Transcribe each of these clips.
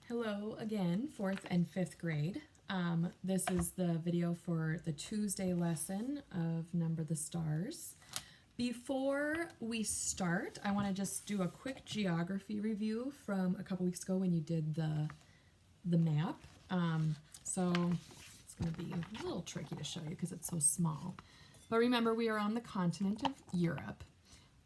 Hello again, 4th and 5th grade. This is the video for the Tuesday lesson of Number the Stars. Before we start, I want to just do a quick geography review from a couple weeks ago when you did the map. So it's going to be a little tricky to show you because it's so small. But remember, we are on the continent of Europe,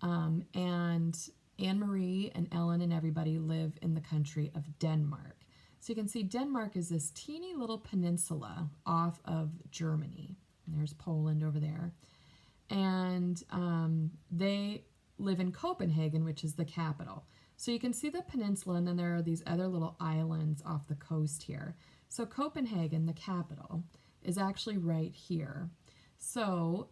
and Anne-Marie and Ellen and everybody live in the country of Denmark. So you can see Denmark is this teeny little peninsula off of Germany. And there's Poland over there. And they live in Copenhagen, which is the capital. So you can see the peninsula, and then there are these other little islands off the coast here. So Copenhagen, the capital, is actually right here. So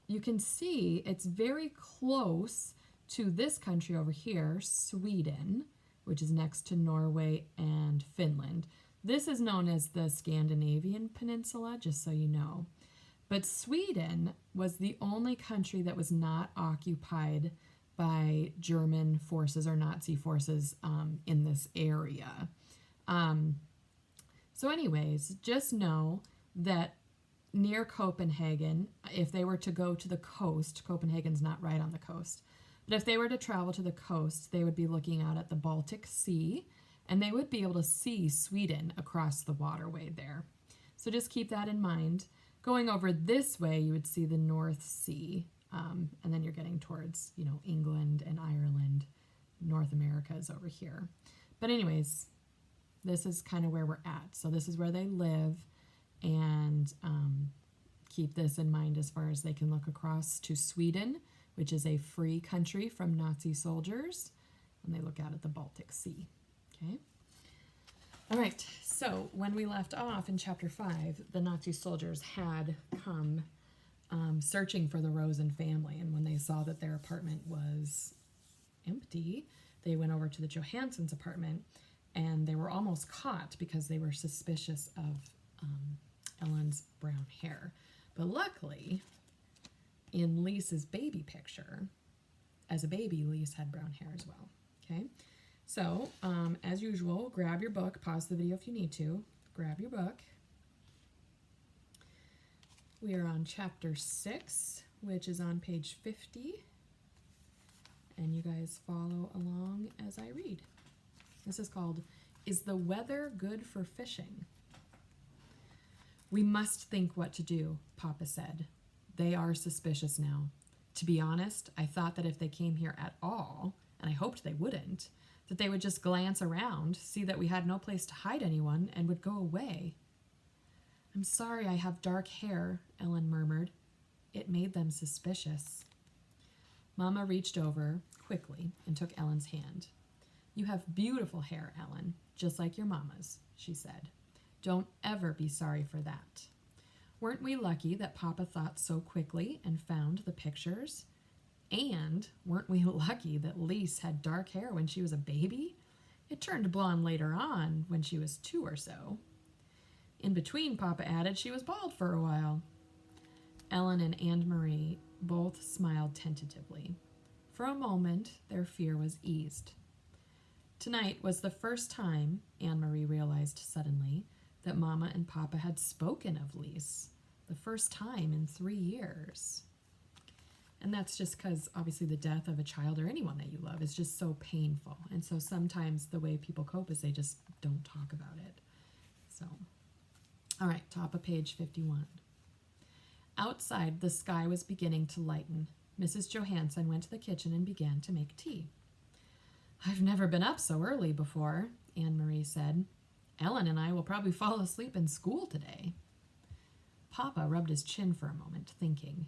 you can see it's very close to this country over here, Sweden, which is next to Norway and Finland. This is known as the Scandinavian Peninsula, just so you know. But Sweden was the only country that was not occupied by German forces or Nazi forces in this area. So anyways, just know that near Copenhagen, if they were to go to the coast, Copenhagen's not right on the coast, but if they were to travel to the coast, they would be looking out at the Baltic Sea, and they would be able to see Sweden across the waterway there. So just keep that in mind. Going over this way, you would see the North Sea, and then you're getting towards, England and Ireland. North America is over here. But anyways, this is kind of where we're at. So this is where they live, and keep this in mind as far as they can look across to Sweden, which is a free country from Nazi soldiers, and they look out at the Baltic Sea. Okay? All right, so when we left off in chapter 5, the Nazi soldiers had come searching for the Rosen family, and when they saw that their apartment was empty, they went over to the Johanssons' apartment, and they were almost caught because they were suspicious of Ellen's brown hair. But luckily, in Lisa's baby picture, as a baby, Lisa had brown hair as well. Okay, so as usual, grab your book, pause the video if you need to, grab your book. We are on chapter 6, which is on page 50, and you guys follow along as I read. This is called, Is the Weather Good for Fishing? We must think what to do, Papa said. They are suspicious now. To be honest, I thought that if they came here at all, and I hoped they wouldn't, that they would just glance around, see that we had no place to hide anyone, and would go away. I'm sorry I have dark hair, Ellen murmured. It made them suspicious. Mama reached over quickly and took Ellen's hand. You have beautiful hair, Ellen, just like your mama's, she said. Don't ever be sorry for that. Weren't we lucky that Papa thought so quickly and found the pictures? And weren't we lucky that Lise had dark hair when she was a baby? It turned blonde later on when she was 2 or so. In between, Papa added, she was bald for a while. Ellen and Anne-Marie both smiled tentatively. For a moment, their fear was eased. Tonight was the first time, Anne-Marie realized suddenly, that Mama and Papa had spoken of Lise. The first time in 3 years. And that's just because, obviously, the death of a child or anyone that you love is just so painful. And so sometimes the way people cope is they just don't talk about it. So, all right, top of page 51. Outside, the sky was beginning to lighten. Mrs. Johansson went to the kitchen and began to make tea. I've never been up so early before, Anne-Marie said. Ellen and I will probably fall asleep in school today. Papa rubbed his chin for a moment, thinking.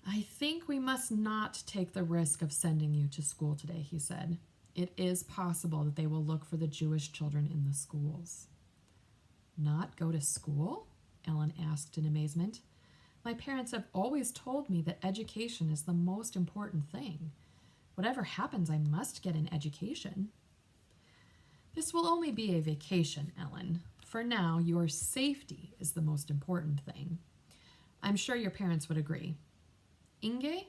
I think we must not take the risk of sending you to school today, he said. It is possible that they will look for the Jewish children in the schools. Not go to school? Ellen asked in amazement. My parents have always told me that education is the most important thing. Whatever happens, I must get an education. This will only be a vacation, Ellen. For now, your safety is the most important thing. I'm sure your parents would agree. Inge?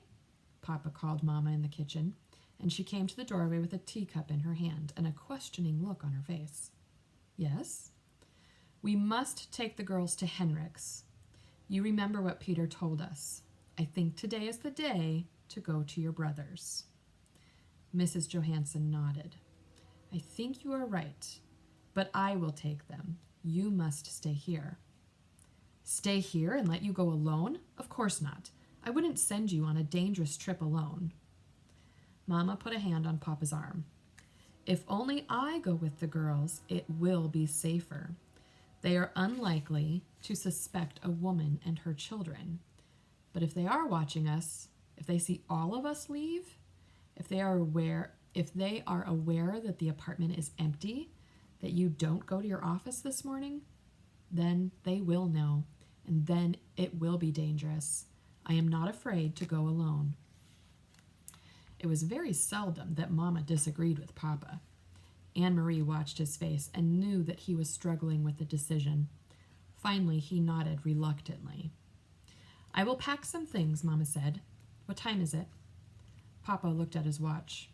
Papa called Mama in the kitchen. and she came to the doorway with a teacup in her hand and a questioning look on her face. Yes? We must take the girls to Henrik's. You remember what Peter told us. I think today is the day to go to your brothers. Mrs. Johansson nodded. I think you are right, but I will take them. You must stay here. Stay here and let you go alone? Of course not. I wouldn't send you on a dangerous trip alone. Mama put a hand on Papa's arm. If only I go with the girls, it will be safer. They are unlikely to suspect a woman and her children. But if they are watching us, if they see all of us leave, if they are aware that the apartment is empty, that you don't go to your office this morning, then they will know, and then it will be dangerous. I am not afraid to go alone. It was very seldom that Mama disagreed with Papa. Anne-Marie watched his face and knew that he was struggling with the decision. Finally, he nodded reluctantly. I will pack some things, Mama said. What time is it? Papa looked at his watch.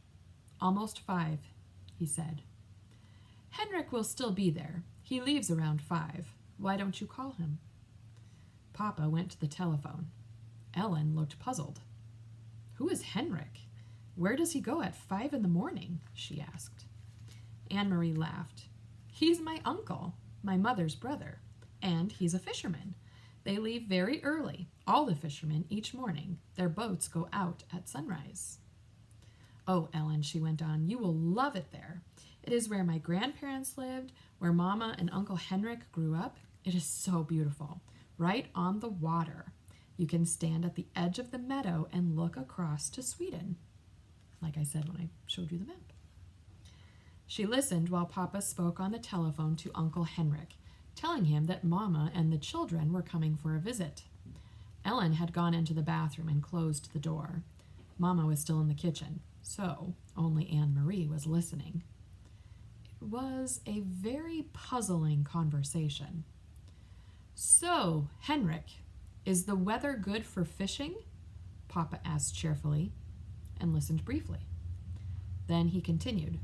Almost 5, he said. Henrik will still be there. He leaves around 5. Why don't you call him? Papa went to the telephone. Ellen looked puzzled. Who is Henrik? Where does he go at 5 in the morning? She asked. Anne-Marie laughed. He's my uncle, my mother's brother, and he's a fisherman. They leave very early, all the fishermen, each morning. Their boats go out at sunrise. Oh, Ellen, she went on, you will love it there. It is where my grandparents lived, where Mama and Uncle Henrik grew up. It is so beautiful, right on the water. You can stand at the edge of the meadow and look across to Sweden, like I said when I showed you the map. She listened while Papa spoke on the telephone to Uncle Henrik, telling him that Mama and the children were coming for a visit. Ellen had gone into the bathroom and closed the door. Mama was still in the kitchen, so only Anne-Marie was listening. It was a very puzzling conversation. So, Henrik, is the weather good for fishing? Papa asked cheerfully, and listened briefly. Then he continued.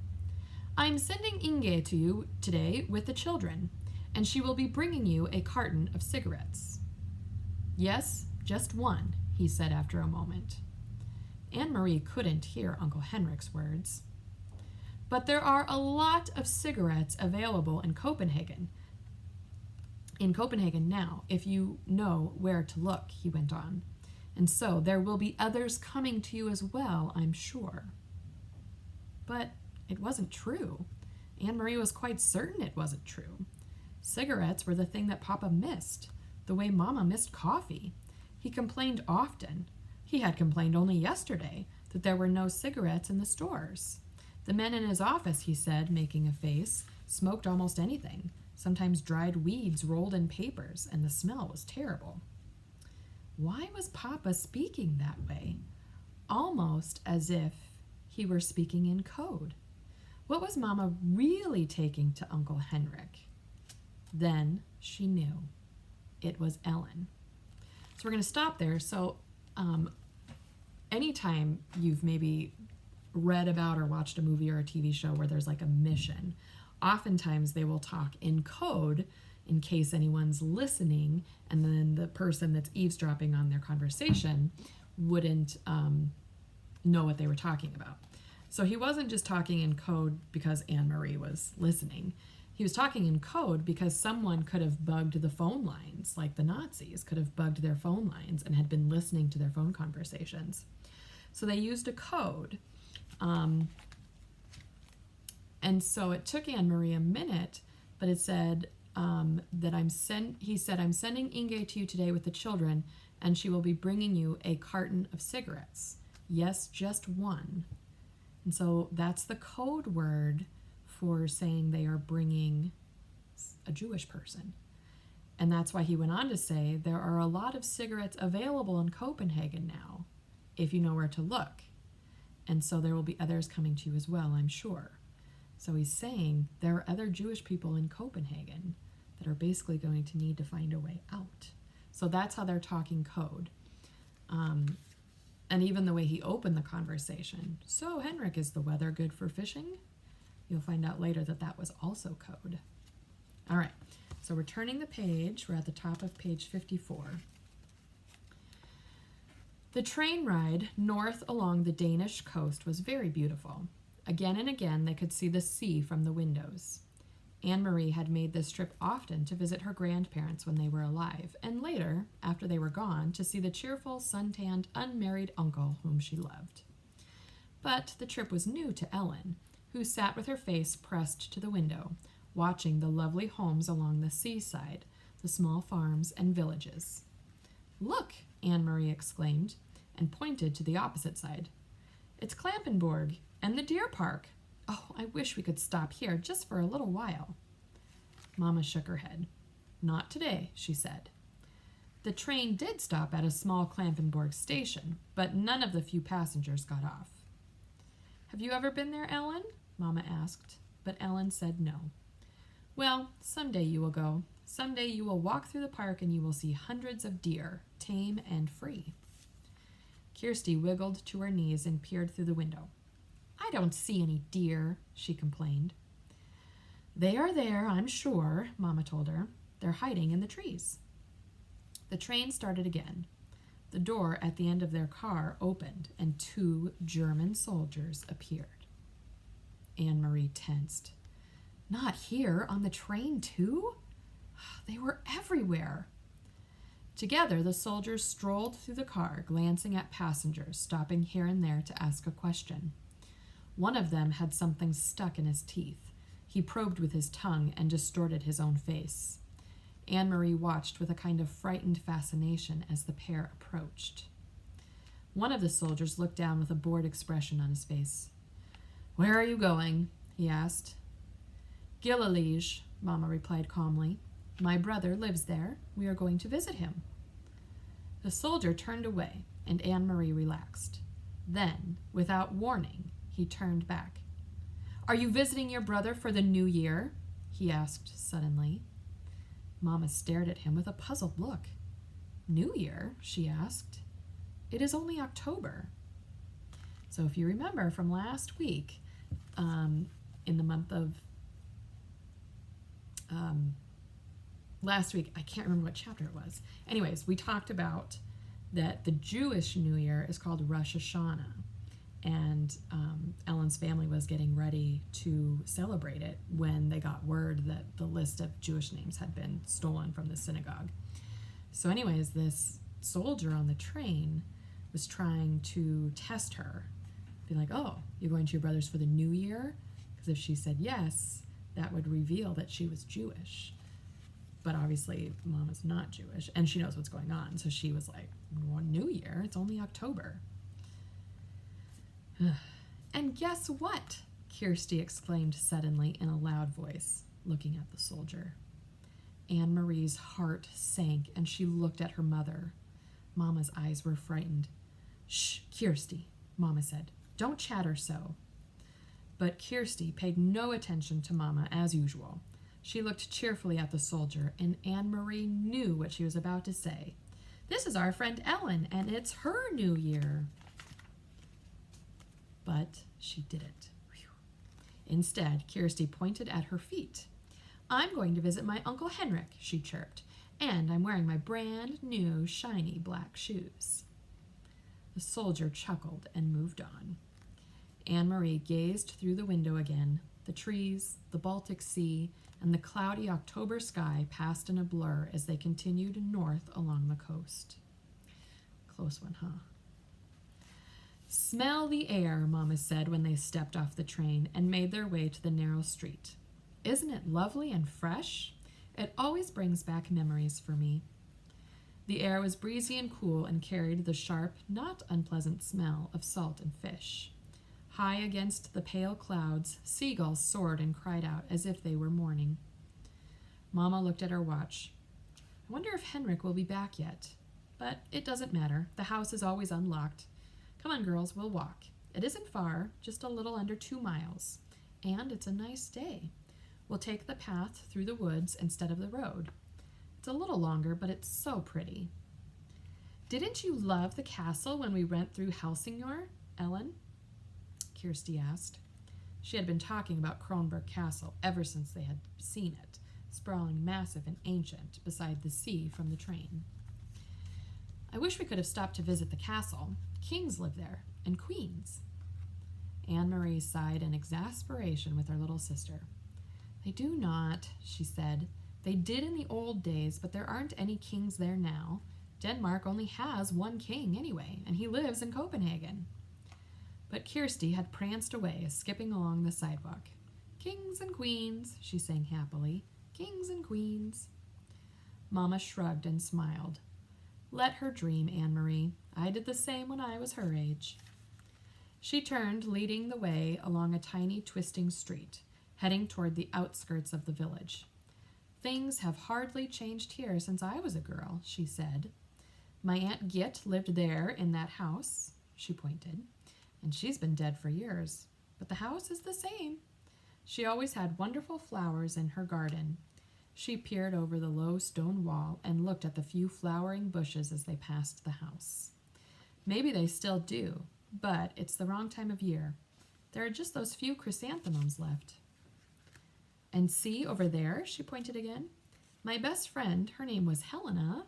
I'm sending Inge to you today with the children, and she will be bringing you a carton of cigarettes. Yes, just one, he said after a moment. Anne-Marie couldn't hear Uncle Henrik's words. But there are a lot of cigarettes available in Copenhagen. In Copenhagen now, if you know where to look, he went on. And so there will be others coming to you as well, I'm sure. But it wasn't true. Anne-Marie was quite certain it wasn't true. Cigarettes were the thing that Papa missed, the way Mama missed coffee. He complained often. He had complained only yesterday that there were no cigarettes in the stores. The men in his office, he said, making a face, smoked almost anything, sometimes dried weeds rolled in papers, and the smell was terrible. Why was Papa speaking that way? Almost as if he were speaking in code. What was Mama really taking to Uncle Henrik? Then she knew. It was Ellen. So we're going to stop there. So anytime you've maybe read about or watched a movie or a TV show where there's like a mission, oftentimes they will talk in code in case anyone's listening, and then the person that's eavesdropping on their conversation wouldn't know what they were talking about. So he wasn't just talking in code because Anne-Marie was listening. He was talking in code because someone could have bugged the phone lines, like the Nazis could have bugged their phone lines and had been listening to their phone conversations. So they used a code. And so it took Anne-Marie a minute, but it said he said, I'm sending Inge to you today with the children, and she will be bringing you a carton of cigarettes. Yes, just one. And so that's the code word for saying they are bringing a Jewish person. And that's why he went on to say there are a lot of cigarettes available in Copenhagen now, if you know where to look. And so there will be others coming to you as well, I'm sure. So he's saying there are other Jewish people in Copenhagen that are basically going to need to find a way out. So that's how they're talking code. And even the way he opened the conversation. So, Henrik, is the weather good for fishing? You'll find out later that that was also code. All right, so we're turning the page. We're at the top of page 54. The train ride north along the Danish coast was very beautiful. Again and again, they could see the sea from the windows. Anne-Marie had made this trip often to visit her grandparents when they were alive, and later, after they were gone, to see the cheerful, sun-tanned, unmarried uncle whom she loved. But the trip was new to Ellen, who sat with her face pressed to the window, watching the lovely homes along the seaside, the small farms and villages. "Look!" Anne-Marie exclaimed, and pointed to the opposite side. "It's Klampenborg and the deer park. Oh, I wish we could stop here just for a little while." Mama shook her head. "Not today," she said. The train did stop at a small Klampenborg station, but none of the few passengers got off. "Have you ever been there, Ellen?" Mama asked, but Ellen said no. "Well, someday you will go. Someday you will walk through the park and you will see hundreds of deer, tame and free." Kirsty wiggled to her knees and peered through the window. "I don't see any deer," she complained. "They are there, I'm sure," Mama told her. "They're hiding in the trees." The train started again. The door at the end of their car opened, and 2 German soldiers appeared. Anne-Marie tensed. Not here, on the train too? They were everywhere. Together, the soldiers strolled through the car, glancing at passengers, stopping here and there to ask a question. One of them had something stuck in his teeth. He probed with his tongue and distorted his own face. Anne-Marie watched with a kind of frightened fascination as the pair approached. One of the soldiers looked down with a bored expression on his face. "Where are you going?" he asked. "Gillilige," Mama replied calmly. "My brother lives there. We are going to visit him." The soldier turned away, and Anne-Marie relaxed. Then, without warning, he turned back. "Are you visiting your brother for the new year?" he asked suddenly. Mama stared at him with a puzzled look. "New Year?" she asked. "It is only October." So if you remember from last week, in the month of last week, I can't remember what chapter it was. Anyways, we talked about that the Jewish New Year is called Rosh Hashanah, and Ellen's family was getting ready to celebrate it when they got word that the list of Jewish names had been stolen from the synagogue. So anyways, this soldier on the train was trying to test her, be like, "Oh, you're going to your brother's for the new year?" Because if she said yes, that would reveal that she was Jewish. But obviously, Mama's not Jewish, and she knows what's going on. So she was like, "Well, New Year? It's only October." "And guess what?" Kirsty exclaimed suddenly in a loud voice, looking at the soldier. Anne-Marie's heart sank, and she looked at her mother. Mama's eyes were frightened. "Shh, Kirsty," Mama said. "Don't chatter so." But Kirsty paid no attention to Mama as usual. She looked cheerfully at the soldier, and Anne-Marie knew what she was about to say. "This is our friend Ellen, and it's her New Year." But she didn't. Instead, Kirsty pointed at her feet. "I'm going to visit my Uncle Henrik," she chirped, "and I'm wearing my brand new shiny black shoes." The soldier chuckled and moved on. Anne-Marie gazed through the window again. The trees, the Baltic Sea, and the cloudy October sky passed in a blur as they continued north along the coast. Close one, huh? "Smell the air," Mama said when they stepped off the train and made their way to the narrow street. "Isn't it lovely and fresh? It always brings back memories for me." The air was breezy and cool and carried the sharp, not unpleasant smell of salt and fish. High against the pale clouds, seagulls soared and cried out as if they were mourning. Mama looked at her watch. "I wonder if Henrik will be back yet. But it doesn't matter. The house is always unlocked. Come on, girls, we'll walk. It isn't far, just a little under 2 miles. And it's a nice day. We'll take the path through the woods instead of the road. It's a little longer, but it's so pretty." Didn't you love the castle when we went through Helsingør, Ellen? Kirsty asked. She had been talking about Kronborg Castle ever since they had seen it, sprawling massive and ancient beside the sea from the train. I wish we could have stopped to visit the castle. Kings live there, and queens. Anne-Marie sighed in exasperation with her little sister. They do not, she said. They did in the old days, but there aren't any kings there now. Denmark only has one king anyway, and he lives in Copenhagen. But Kirsty had pranced away, skipping along the sidewalk. Kings and queens, she sang happily. Kings and queens. Mama shrugged and smiled. Let her dream, Anne-Marie. I did the same when I was her age. She turned, leading the way along a tiny, twisting street, heading toward the outskirts of the village. Things have hardly changed here since I was a girl, she said. My Aunt Git lived there in that house, she pointed, and she's been dead for years. But the house is the same. She always had wonderful flowers in her garden. She peered over the low stone wall and looked at the few flowering bushes as they passed the house. Maybe they still do, but it's the wrong time of year. There are just those few chrysanthemums left. And see, over there, she pointed again. My best friend, her name was Helena,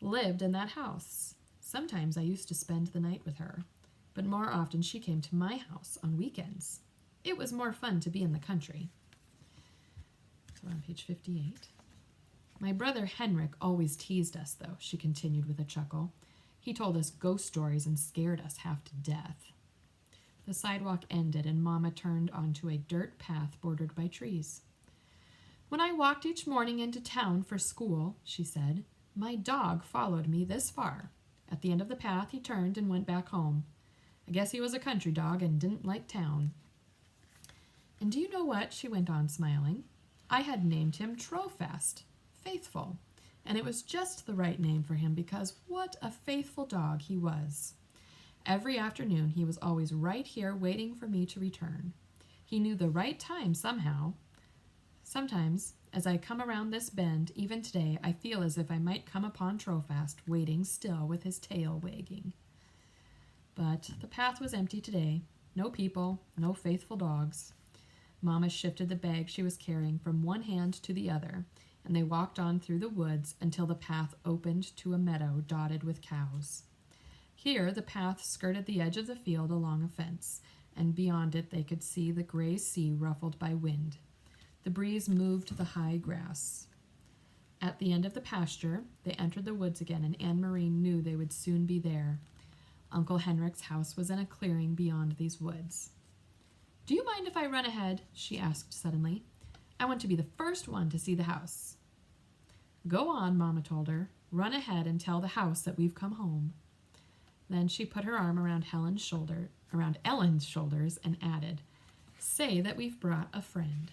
lived in that house. Sometimes I used to spend the night with her, but more often she came to my house on weekends. It was more fun to be in the country. So we're on page 58. My brother Henrik always teased us, though, she continued with a chuckle. He told us ghost stories and scared us half to death. The sidewalk ended and Mama turned onto a dirt path bordered by trees. When I walked each morning into town for school, she said, my dog followed me this far. At the end of the path, he turned and went back home. I guess he was a country dog and didn't like town. And do you know what? She went on, smiling. I had named him Trofast, faithful, and it was just the right name for him because what a faithful dog he was. Every afternoon, he was always right here waiting for me to return. He knew the right time somehow. Sometimes, as I come around this bend, even today, I feel as if I might come upon Trofast waiting still with his tail wagging. But the path was empty today. No people, no faithful dogs. Mama shifted the bag she was carrying from one hand to the other, and they walked on through the woods until the path opened to a meadow dotted with cows. Here, the path skirted the edge of the field along a fence, and beyond it they could see the gray sea ruffled by wind. The breeze moved the high grass. At the end of the pasture, they entered the woods again, and Anne-Marie knew they would soon be there. Uncle Henrik's house was in a clearing beyond these woods. Do you mind if I run ahead? She asked suddenly. I want to be the first one to see the house. Go on, Mama told her. Run ahead and tell the house that we've come home. Then she put her arm around Ellen's shoulders and added, say that we've brought a friend.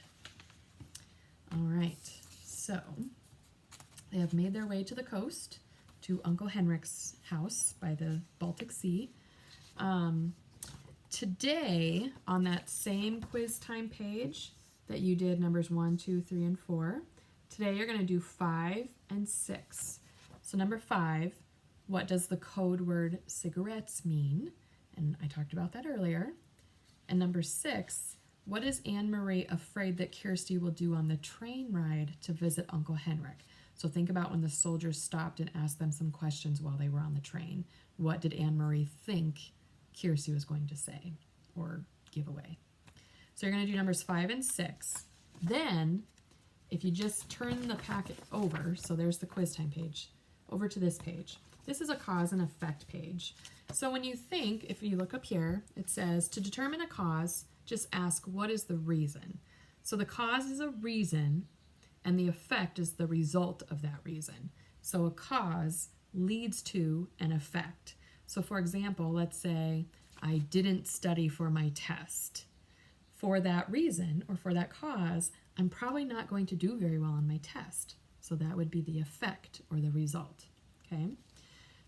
All right, so they have made their way to the coast, to Uncle Henrik's house by the Baltic Sea. Today, on that same quiz time page that you did numbers 1, 2, 3, and 4, today you're going to do 5 and 6. So number 5, what does the code word cigarettes mean? And I talked about that earlier. And number 6, what is Anne-Marie afraid that Kirsty will do on the train ride to visit Uncle Henrik? So think about when the soldiers stopped and asked them some questions while they were on the train. What did Anne-Marie think Kirsty was going to say or give away? So you're going to do numbers 5 and 6. Then, if you just turn the packet over, so there's the quiz time page, over to this page. This is a cause and effect page. So when you think, if you look up here, it says, to determine a cause, just ask, what is the reason? So the cause is a reason, and the effect is the result of that reason. So a cause leads to an effect. So for example, let's say I didn't study for my test. For that reason, or for that cause, I'm probably not going to do very well on my test. So that would be the effect or the result, okay?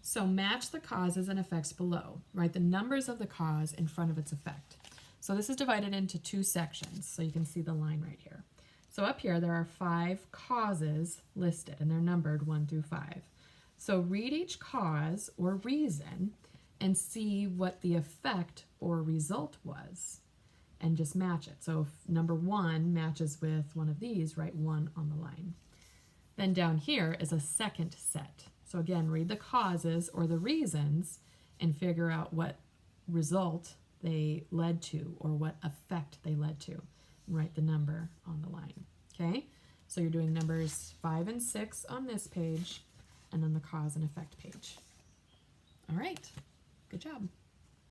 So match the causes and effects below. Write the numbers of the cause in front of its effect. So this is divided into 2 sections, so you can see the line right here. So up here, there are 5 causes listed, and they're numbered 1 through 5. So read each cause or reason and see what the effect or result was and just match it. So if number 1 matches with one of these, write 1 on the line. Then down here is a second set. So again, read the causes or the reasons and figure out what result they led to or what effect they led to. And write the number on the line. Okay? So you're doing numbers 5 and 6 on this page, and then the cause and effect page. All right. Good job.